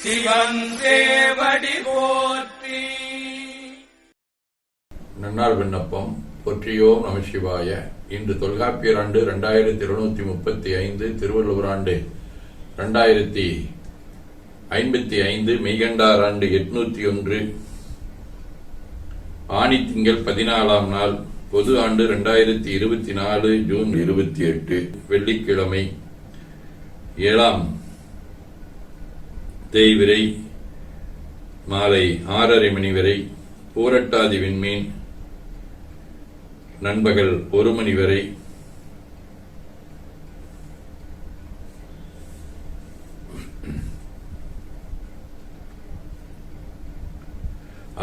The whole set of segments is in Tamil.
சிவன் சேவடி போற்றி. நன்னாள் விண்ணப்பம். போற்றியோம் நம சிவாய. இன்று தொல்காப்பியர் ஆண்டு 2735, திருவள்ளுவர் ஆண்டு 2055, மெய்கண்டார் ஆண்டு 801, ஆனி திங்கள் 14ஆம் நாள், பொது ஆண்டு 2024, ஜூன் 28, வெள்ளிக்கிழமை, 7ஆம் தேய்விரை மாலை 6:30 மணி வரை, பூரட்டாதி விண்மீன் நண்பகல் 1 மணி வரை,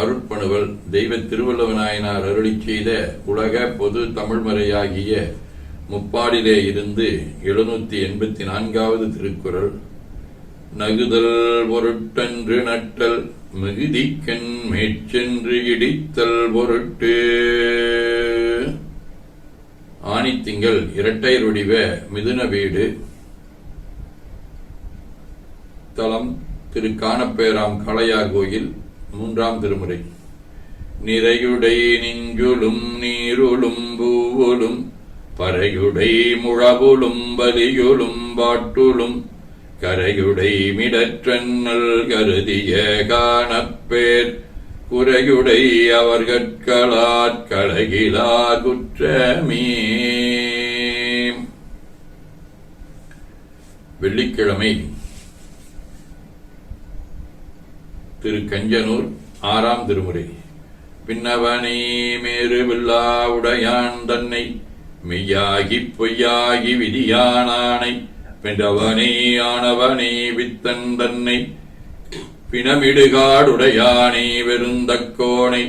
அருட்பணுவல் தெய்வ திருவள்ளுவநாயனார் அருளிச் செய்த உலக பொது தமிழ்மறையாகிய முப்பாடிலே இருந்து 784வது திருக்குறள். நகுதல் பொருட்டன்று நட்டல் மிகுதிக்கண் மேற்சென்று இடித்தல் பொருட்டு. ஆணித்திங்கள் இரட்டை வடிவ மிதுன வீடு. தலம் திரு காணப்பேராம் காளையார் கோயில், 3ஆம் திருமுறை. நிறையுடை நெஞ்சுளும் நீருளும் பூவுளும் பறையுடை முழவுளும் பலியுளும் பாட்டுளும் கரையுடை மிடற்றன்னல் கருதிய காணப்பேர் குறையுடை அவர்கட்களாற் கழகிலார் குற்றமே. வெள்ளிக்கிழமை, திரு கஞ்சனூர் 6ஆம் திருமுறை. பின்னவனை மேறு வில்லா உடையான் தன்னை மெய்யாகி பொய்யாகி விதியானானை பெண்டவனே ஆனவனே வித்தன் தன்னை பிணமிடுகாடுடையானே வெறுந்தக்கோனை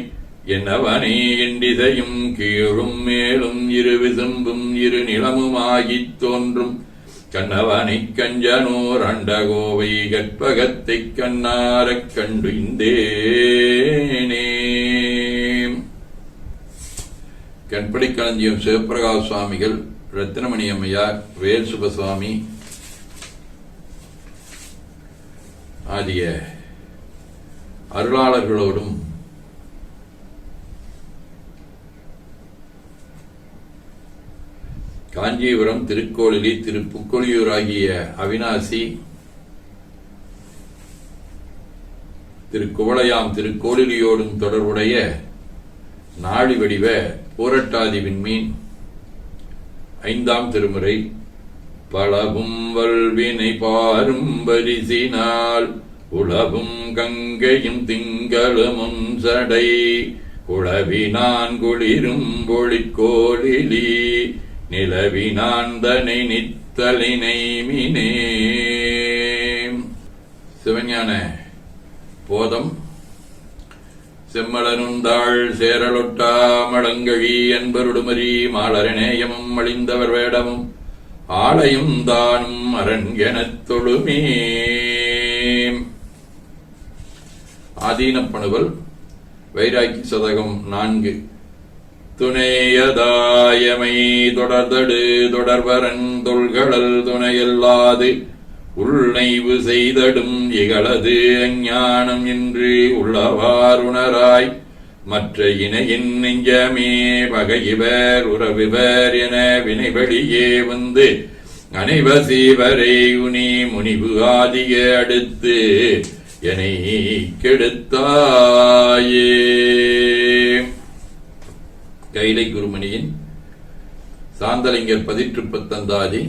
என்னவனே எண்டிசையும் கீழும் மேலும் இரு விசும்பும் இரு நிலமுமாகித் தோன்றும் கண்ணவனைக் கஞ்சனோர் அண்டகோவை கற்பகத்தைக் கண்ணாரக் கண்டு இந்தேனே. கண்படி களஞ்சியம் சிவபிரகாஷ் சுவாமிகள், ரத்தினமணி அம்மையார், வேல் சுபசுவாமி ஆகிய அருளாளர்களோடும் காஞ்சிபுரம், திருக்கோளிலி, திரு புக்கொழியூர் ஆகிய அவிநாசி, திரு குவளையாம் திருக்கோளிலியோடும் தொடர்புடைய நாழி வடிவ பூரட்டாதி விண்மீன் 5ஆம் திருமுறை. பலவும் வல்வினை பாரும் பரிசினால் உளவும் கங்கையும் திங்களும் சடை குளவினான் குளிரும் பொழிக்கோளிலி நிலவினான் தனை நித்தலினை மினே. சிவஞான போதம். செம்மலனுந்தாள் சேரலொட்டா மடங்கழி என்பருடுமரி மாலரநேயமும் அழிந்தவர் வேடமும் ஆலயம் தானும் அரண் எனத் தொழுமே. ஆதீனப்பணுவல். வைராக்கி சதகம் 4. துணையதாயமை தொடர்தடு தொடர்வரன் தொல்களல் துணையல்லாது உள்நைவு செய்தடும் இகழது அஞ்ஞானம் என்று உள்ளவாறுணராய் மற்ற இணையின் நெஞ்சமே பகையிவர் உறவிவர் என வினைவழியே வந்து அனைவசீவரை உனி முனிவு ஆதிய அடுத்து என்னை கெடுத்தாயே. கைலை குருமணியின் சாந்தலிங்கர் 18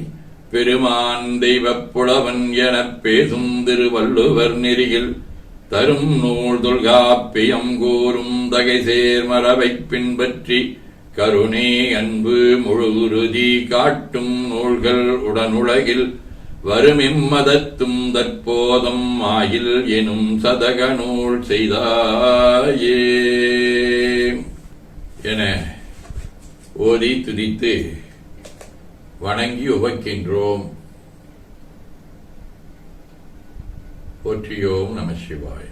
பெருமான் தெய்வப் புலவன் எனப் பேசும் திருவள்ளுவர் நெறியில் தரும் நூல் தொல்காப்பியம் கூறும் தகை சேர்மரபைப் பின்பற்றி கருணை அன்பு முழு உறுதி காட்டும் நூல்கள் உடனுலகில் வருமிம்மதத்தும் தற்போதம் ஆயில் எனும் சதக நூல் செய்தாயே என ஓதி துதித்து வணங்கி உபக்கின்றோம். போற்றியோம் நம சிவாய.